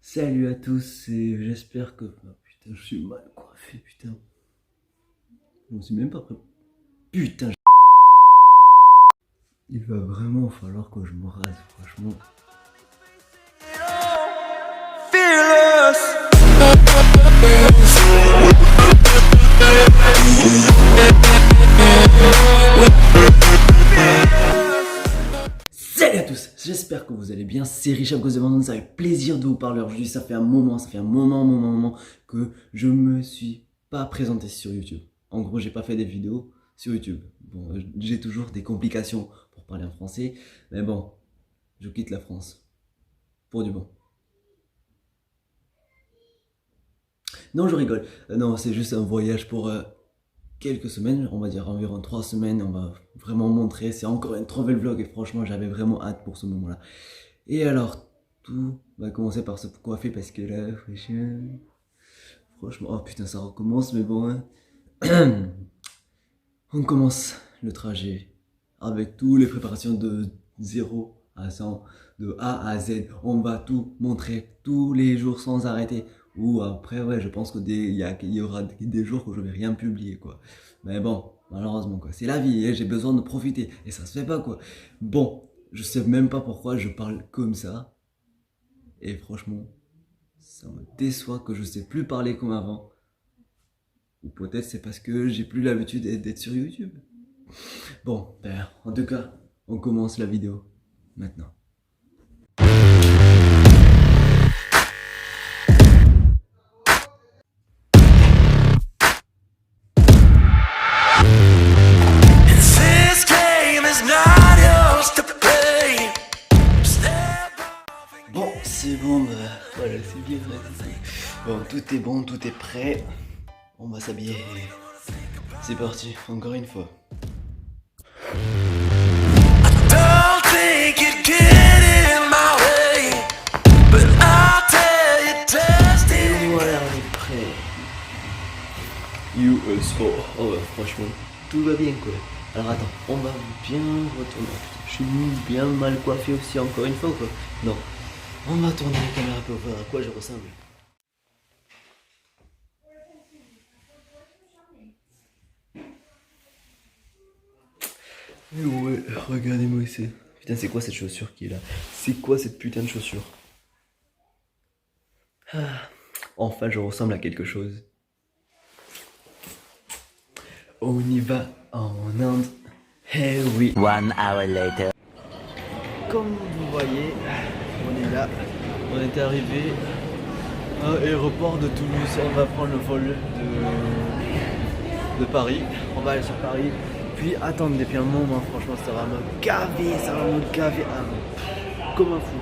Salut à tous et j'espère que... Oh, putain, je suis mal coiffé, putain. Je ne suis même pas prêt. Putain, il va vraiment falloir que je me rase, franchement. Salut à tous, j'espère que vous allez bien, c'est Richard Gozemandon, ça fait plaisir de vous parler aujourd'hui, ça fait un moment que je me suis pas présenté sur YouTube. En gros, j'ai pas fait des vidéos sur YouTube. Bon, j'ai toujours des complications pour parler en français, mais bon, je quitte la France. Pour du bon. Non, je rigole, non, c'est juste un voyage pour... quelques semaines, on va dire environ 3 semaines, on va vraiment montrer, c'est encore un travel vlog et franchement j'avais vraiment hâte pour ce moment là. Et alors, tout va commencer par se coiffer parce que là, franchement, oh putain ça recommence mais bon, hein. On commence le trajet avec toutes les préparations de 0 à 100, de A à Z, on va tout montrer tous les jours sans arrêter. Ou après, ouais, je pense qu'il y aura des jours où je vais rien publier, quoi. Mais bon, malheureusement, quoi. C'est la vie, et j'ai besoin de profiter. Et ça se fait pas, quoi. Bon, je sais même pas pourquoi je parle comme ça. Et franchement, ça me déçoit que je sais plus parler comme avant. Ou peut-être c'est parce que j'ai plus l'habitude d'être sur YouTube. Bon, ben, en tout cas, on commence la vidéo maintenant. Bon, c'est bon, bah, voilà, c'est bien. Bon, tout est bon, tout est prêt. On va s'habiller. C'est parti, encore une fois. Et voilà, on est prêt. USO. Oh, bah, franchement, tout va bien, quoi. Alors attends, on va bien retourner. Je suis bien mal coiffé aussi, encore une fois, quoi. Non. On va tourner la caméra pour voir à quoi je ressemble. Et ouais, regardez-moi ici. Putain, c'est quoi cette chaussure qui est là? C'est quoi cette putain de chaussure? Ah, enfin, je ressemble à quelque chose. On y va en Inde. Eh oui. 1 hour later. Comme vous voyez, on est là. On est arrivé à l'aéroport de Toulouse. On va prendre le vol de Paris. On va aller sur Paris. Puis attendre depuis un moment, franchement, ça va me gaver. Ça va me gaver comme un fou.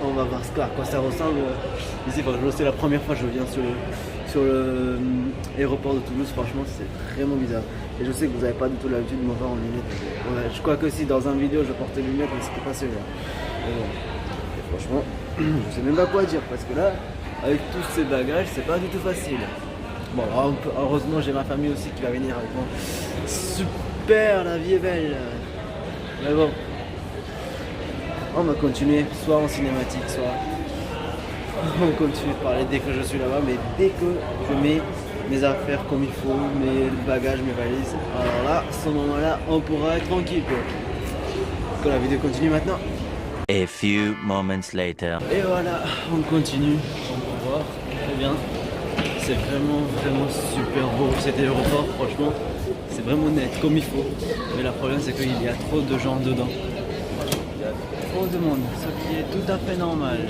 On va voir à quoi ça ressemble. Ici, c'est la première fois que je viens sur l'aéroport de Toulouse. Franchement, c'est vraiment bizarre. Et je sais que vous n'avez pas du tout l'habitude de me voir en lunettes. Ouais, je crois que si dans une vidéo je portais des lunettes, mais c'était pas celui-là. Et franchement, je sais même pas quoi dire parce que là, avec tous ces bagages, c'est pas du tout facile. Bon, heureusement, j'ai ma famille aussi qui va venir avec moi. Super, la vie est belle. Mais bon, on va continuer, soit en cinématique, soit on continue de parler dès que je suis là-bas, mais dès que je mets mes affaires comme il faut, mes bagages, mes valises, alors là, à ce moment-là, on pourra être tranquille, quoi. Que la vidéo continue maintenant. A few moments later. Et voilà, on continue, on peut voir, très bien. C'est vraiment super beau cet aéroport, franchement, c'est vraiment net, comme il faut. Mais le problème, c'est qu'il y a trop de gens dedans. Il y a trop de monde, ce qui est tout à fait normal.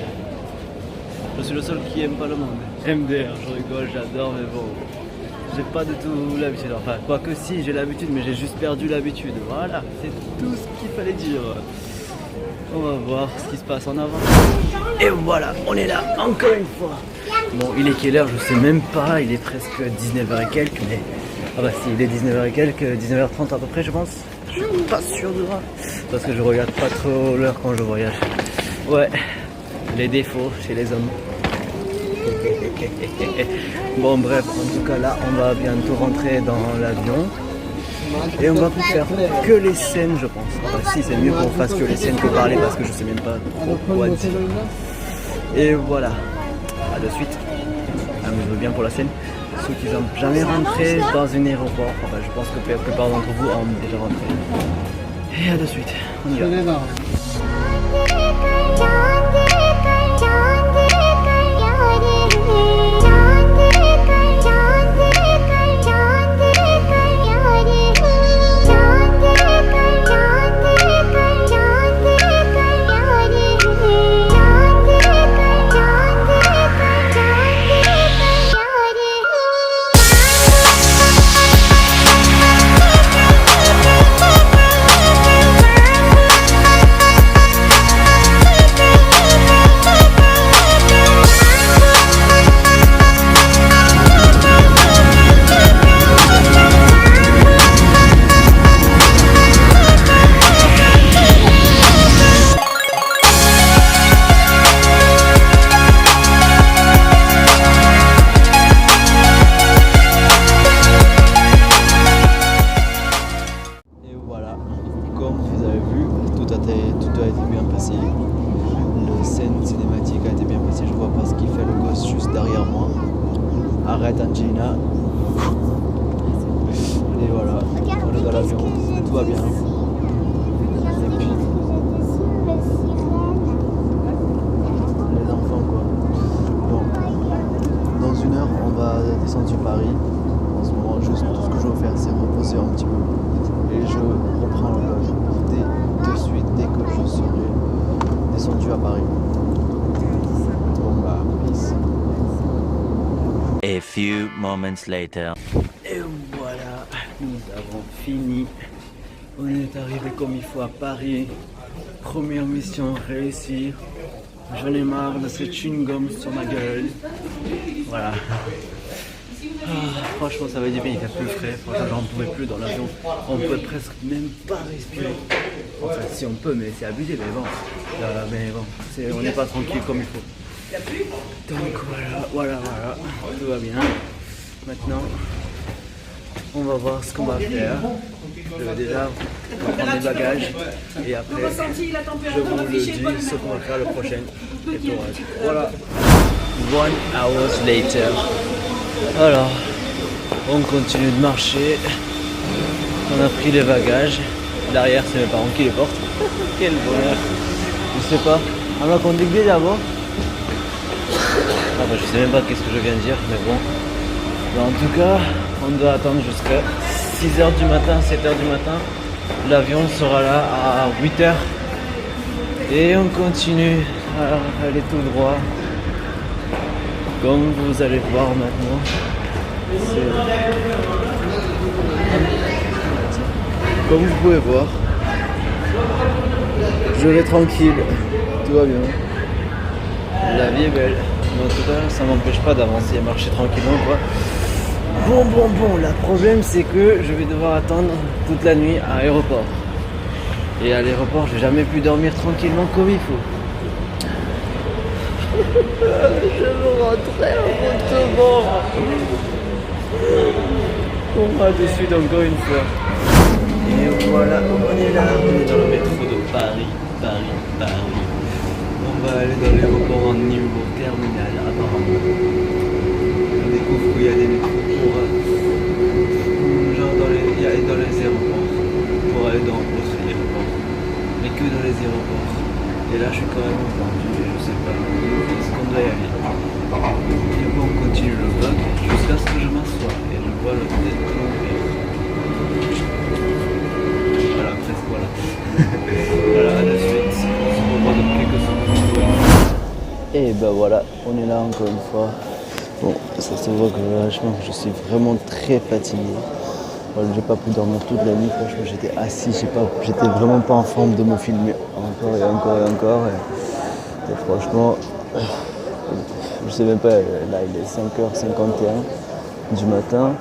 Je suis le seul qui aime pas le monde. MDR, je rigole, j'adore, mais bon, j'ai pas du tout l'habitude. Enfin, quoique si, j'ai l'habitude, mais j'ai juste perdu l'habitude. Voilà, c'est tout ce qu'il fallait dire. On va voir ce qui se passe en avant. Et voilà, on est là, encore une fois. Bon, il est quelle heure? Je sais même pas, il est presque 19h et quelques, mais... Ah bah si, il est 19h et quelques, 19h30 à peu près, je pense. Je suis pas sûr de moi, parce que je regarde pas trop l'heure quand je voyage. Ouais, les défauts chez les hommes. Bon bref, en tout cas là, on va bientôt rentrer dans l'avion. Et on va plus faire que les scènes, je pense. Enfin, si, c'est mieux qu'on fasse que les scènes que parler parce que je sais même pas quoi dire. Et voilà, à de suite. Amusez-vous bien pour la scène. Ceux qui n'ont jamais rentré dans un aéroport, enfin, je pense que la plupart d'entre vous ont déjà rentré. Et à de suite, on y va. Tout a été bien passé. La scène cinématique a été bien passée. Je vois pas ce qu'il fait le gosse juste derrière moi. Arrête Angelina. Et voilà, on est dans l'avion, tout va bien. Et puis les enfants quoi. Bon, dans une heure on va descendre sur Paris. En ce moment juste tout ce que je veux faire c'est reposer un petit peu. Et je reprends le vlog de suite dès que je serai descendu à Paris. Bon bah, peace. A few moments later. Et voilà, nous avons fini. On est arrivé comme il faut à Paris. Première mission réussie. J'en ai marre de ce chewing-gum sur ma gueule. Voilà. Franchement ça va être bien, il fait plus frais, franchement j'en pouvais plus dans l'avion, on peut presque même pas respirer. Enfin si on peut mais c'est abusé mais bon, on n'est pas tranquille comme il faut. Donc voilà, tout va bien. Maintenant on va voir ce qu'on va faire. Je vais déjà prendre mes bagages et après je vous le dis ce qu'on va faire le prochain. Et puis voilà. 1 hour later. Alors, on continue de marcher. On a pris les bagages. Derrière, c'est mes parents qui les portent. Quel bonheur. Je sais pas. On va conduire d'abord. Je sais même pas qu'est-ce que je viens de dire, mais bon. En tout cas, on doit attendre jusqu'à 6h du matin, 7h du matin. L'avion sera là à 8h. Et on continue à aller tout droit. Comme vous allez voir maintenant, comme vous pouvez voir, je vais tranquille, tout va bien. La vie est belle, mais en tout cas ça m'empêche pas d'avancer et marcher tranquillement quoi. Bon, le problème c'est que je vais devoir attendre toute la nuit à l'aéroport. Et à l'aéroport j'ai jamais pu dormir tranquillement comme il faut. Je veux rentrer en Montauban. On va de suite encore une fois. Et voilà, on est là, on est dans le métro de Paris. On va aller dans l'aéroport en niveau terminal apparemment. On découvre qu'il y a des métros pour genre dans les aéroports. Pour aller dans d'autres aéroports. Mais que dans les aéroports. Et là je suis quand même perdu, je sais pas est-ce qu'on doit y aller. Et bon, on continue le vlog jusqu'à ce que je m'assoie et je vois le téléphone ouvert. Voilà, presque voilà. Voilà, à la suite, on se revoit dans quelques secondes. Et ben voilà, on est là encore une fois. Bon, ça se voit que je suis vraiment très fatigué. Voilà, j'ai pas pu dormir toute la nuit, franchement j'étais assis, j'étais vraiment pas en forme de me filmer encore et encore. Et franchement, je sais même pas, là il est 5h51 du matin,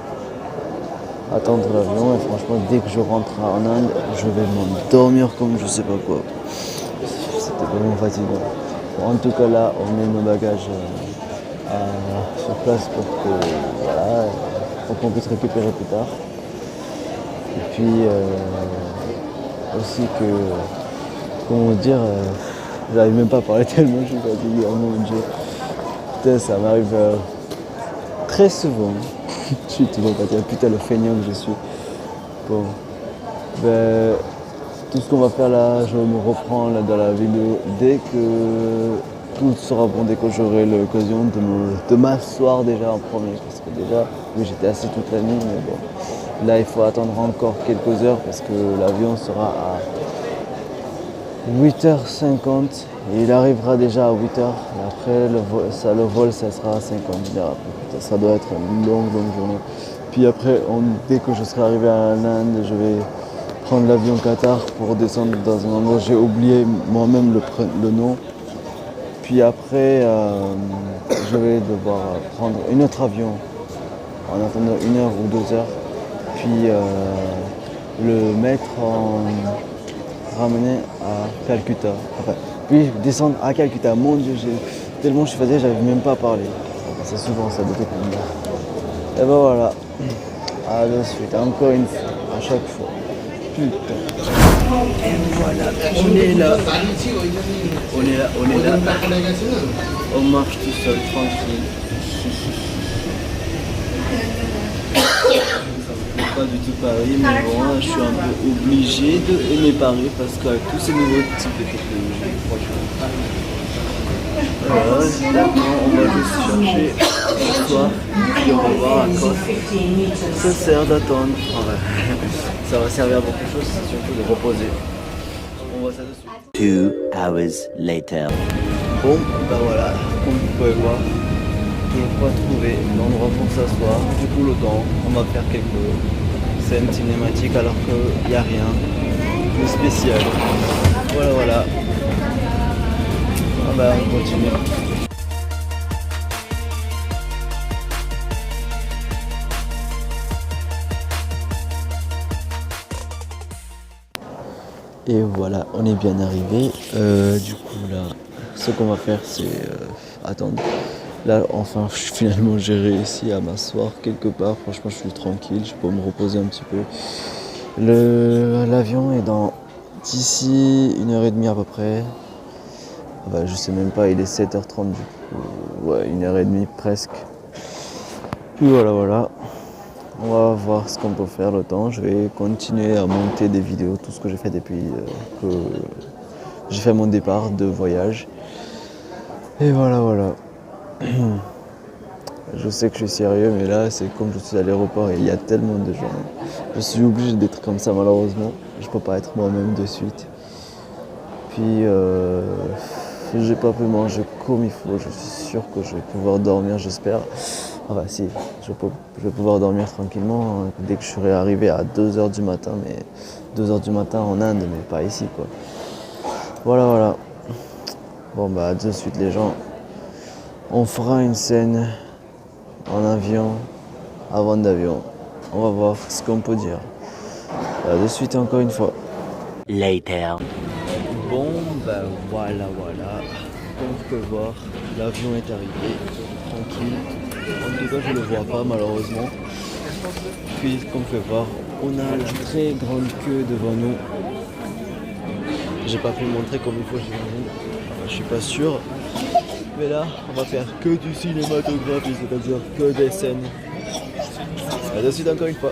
attendre l'avion et franchement dès que je rentre en Inde, je vais m'endormir comme je sais pas quoi. C'était vraiment fatigant. Bon, en tout cas là, on met nos bagages sur place pour qu'on puisse récupérer plus tard. Et puis aussi que, comment dire, j'arrive même pas à parler tellement je suis fatigué, oh mon Dieu. Putain, ça m'arrive très souvent. Je suis toujours fatigué, putain le feignant que je suis. Bon, ben, tout ce qu'on va faire là, je me reprends là dans la vidéo dès que tout sera bon, dès que j'aurai l'occasion de m'asseoir déjà en premier. Parce que déjà, oui j'étais assis toute la nuit, mais bon, là il faut attendre encore quelques heures parce que l'avion sera à 8h50 et il arrivera déjà à 8h. Et après le vol ça sera à 50 heures. Ça doit être une longue journée. Puis après, dès que je serai arrivé à l'Inde, je vais prendre l'avion Qatar pour descendre dans un endroit. J'ai oublié moi-même le nom. Puis après, je vais devoir prendre un autre avion en attendant 1 heure ou 2 heures. Puis le mettre ramener à Calcutta. Enfin, puis descendre à Calcutta. Mon Dieu, tellement je suis fatigué, j'arrive même pas à parler. C'est souvent ça de tout le monde. Et ben voilà. À de suite, encore une fois, à chaque fois. Putain. Et voilà, on est là. On marche tout seul, tranquille. Pas du tout Paris, mais bon, là, je suis un peu obligé d'aimer Paris parce qu'avec tous ces nouveaux types de technologies, franchement. Voilà, on va juste chercher ce soir, puis on va voir à quoi ça sert d'attendre. Enfin, ça va servir à beaucoup de choses, c'est surtout de reposer. On voit ça de suite. 2 hours later. Bon, ben voilà, comme vous pouvez voir, toujours pas trouvé l'endroit pour s'asseoir. Du coup, le temps, on va faire quelques scènes cinématiques alors qu'il n'y a rien de spécial. Voilà. Ah ben, on continue. Et voilà, on est bien arrivé. Du coup là, ce qu'on va faire c'est attendre. Là enfin finalement j'ai réussi à m'asseoir quelque part. Franchement je suis tranquille, je peux me reposer un petit peu. L'avion est d'ici 1h30 à peu près. Bah, je sais même pas, il est 7h30 du coup. Ouais, 1h30 presque. Puis voilà. On va voir ce qu'on peut faire le temps. Je vais continuer à monter des vidéos, tout ce que j'ai fait depuis que j'ai fait mon départ de voyage. Et voilà. Je sais que je suis sérieux, mais là, c'est comme je suis à l'aéroport et il y a tellement de gens. Je suis obligé d'être comme ça, malheureusement. Je peux pas être moi-même de suite. Puis, j'ai pas pu manger comme il faut. Je suis sûr que je vais pouvoir dormir, j'espère. Ah bah si, je vais pouvoir dormir tranquillement dès que je serai arrivé à 2h du matin, mais 2h du matin en Inde, mais pas ici quoi. Voilà. Bon bah de suite les gens, on fera une scène en avion, avant d'avion. On va voir ce qu'on peut dire. De suite encore une fois. Later. Bon bah voilà. Comme vous pouvez voir, l'avion est arrivé, tranquille. En tout cas, je ne le vois pas malheureusement. Puis, comme vous pouvez voir, on a la très grande queue devant nous. J'ai pas pu le montrer comme il faut, j'imagine. Je suis pas sûr. Mais là, on va faire que du cinématographie, c'est-à-dire que des scènes. À de suite encore une fois.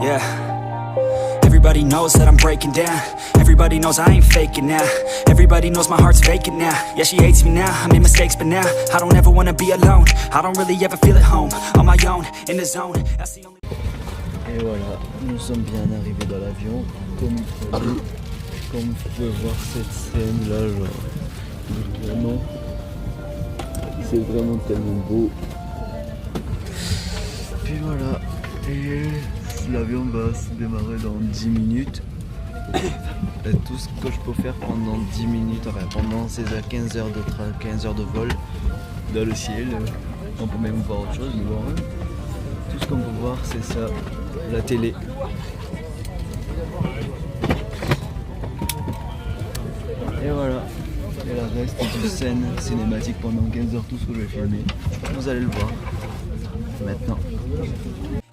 Yeah. Everybody knows that I'm breaking down. Everybody knows I ain't faking now. Everybody knows my heart's vacant now. Yeah, she hates me now, I made mistakes but now I don't ever wanna be alone. I don't really ever feel at home. On my own, in the zone. That's the only... Et voilà, nous sommes bien arrivés dans l'avion, comme prévu. Comme vous pouvez voir cette scène là, genre, vraiment, c'est vraiment tellement beau. Puis voilà, et l'avion va se démarrer dans 10 minutes. Et tout ce que je peux faire pendant 10 minutes, enfin pendant ces 15 heures de train, 15 heures de vol dans le ciel, on peut même voir autre chose, mais bon, tout ce qu'on peut voir c'est ça, la télé. Et voilà. Et le reste est une scène cinématique pendant 15 heures, tout ce que je vais filmer. Vous allez le voir maintenant.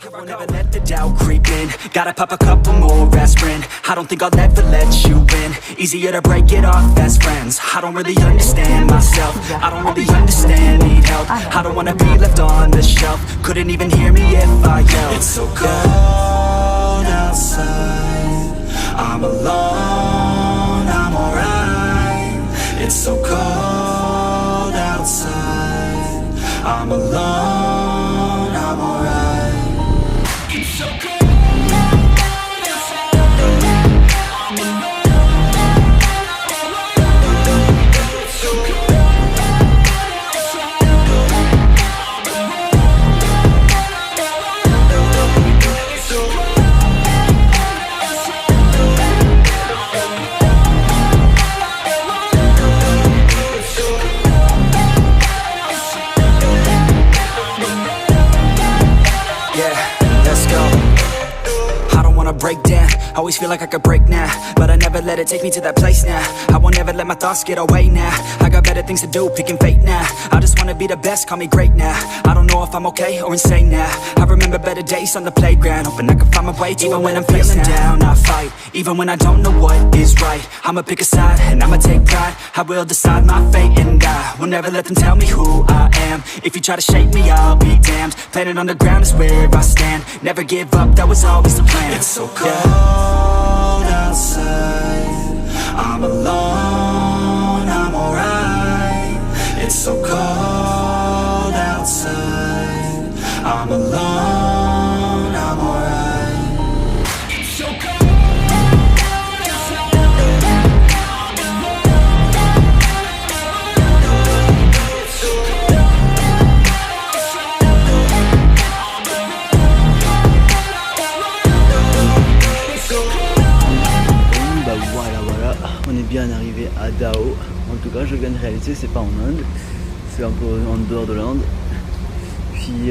I won't ever let the doubt creep in. Gotta pop a couple more aspirin. I don't think I'll ever let you in. Easier to break it off best friends. I don't really understand myself. I don't really understand, need help. I don't wanna be left on the shelf. Couldn't even hear me if I yelled. It's so cold outside. I'm alone, I'm alright. It's so cold outside. I'm alone, I'm alright. Break down, always feel like I could break now, but I never let it take me to that place now. I won't ever let my thoughts get away now. I got better things to do, picking fate now. I just wanna be the best, call me great now. I don't know if I'm okay or insane now. I remember better days on the playground, hoping I can find my way to even when I'm feeling down. I fight, even when I don't know what is right. I'ma pick a side, and I'ma take pride. I will decide my fate, and I will never let them tell me who I am. If you try to shake me, I'll be damned. Planet on the ground is where I stand. Never give up, that was always the plan. It's so cold outside. I'm alone, I'm alright. It's so cold outside. I'm alone, I'm alright. It's so cold outside. I'm alone. It's so cold outside. Bah voilà, on est bien arrivé à Dao. En tout cas, je viens de réaliser, c'est pas en Inde, c'est un peu en dehors de l'Inde. Puis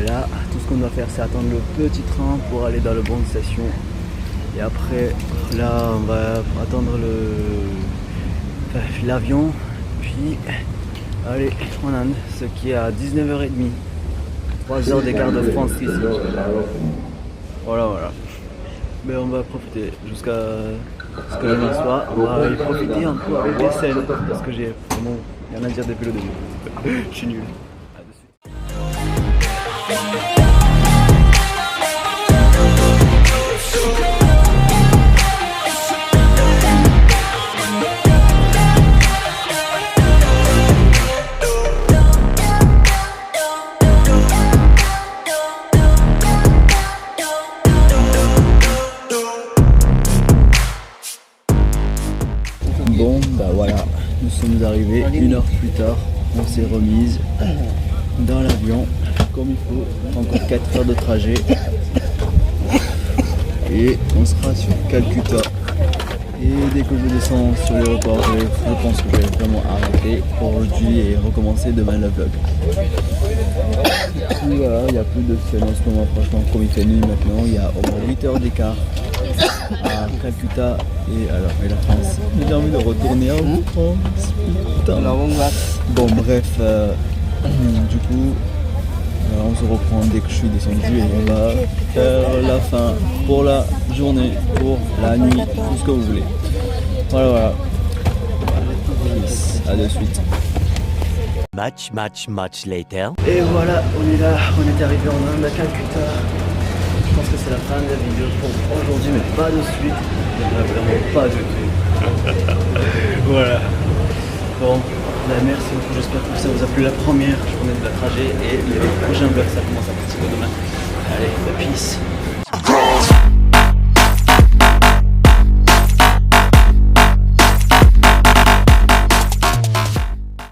là, tout ce qu'on doit faire, c'est attendre le petit train pour aller dans la bonne station. Et après, là, on va attendre l'avion. Puis aller en Inde, ce qui est à 19h30. 3 heures d'écart de France ici. Voilà. Mais on va profiter jusqu'à ce que demain soir. On va y profiter un peu avec les scènes parce que j'ai vraiment rien à dire depuis le début. Je suis nul. À de suite. Bon, bah voilà, nous sommes arrivés 1 heure plus tard, on s'est remise dans l'avion comme il faut, encore 4 heures de trajet et on sera sur Calcutta. Et dès que je descends sur l'aéroport, je pense que je vais vraiment arrêter pour aujourd'hui et recommencer demain le vlog. Puis voilà, il n'y a plus de scène en ce moment, franchement, comme il fait nuit maintenant, il y a au moins 8 heures d'écart à Calcutta et la France. J'ai envie de retourner en France. Putain. Bon bref, du coup, on se reprend dès que je suis descendu et on va faire la fin pour la journée, pour la nuit, tout ce que vous voulez. Voilà. Peace. À de suite. Much later. Et voilà, on est là, on est arrivé en Inde à Calcutta. Je pense que c'est la fin de la vidéo pour aujourd'hui, mais pas de suite. Vraiment pas du tout. Voilà. Bon, merci beaucoup, j'espère que ça vous a plu la première journée de la trajet et le prochain vlog ça commence à partir de demain. Allez, peace.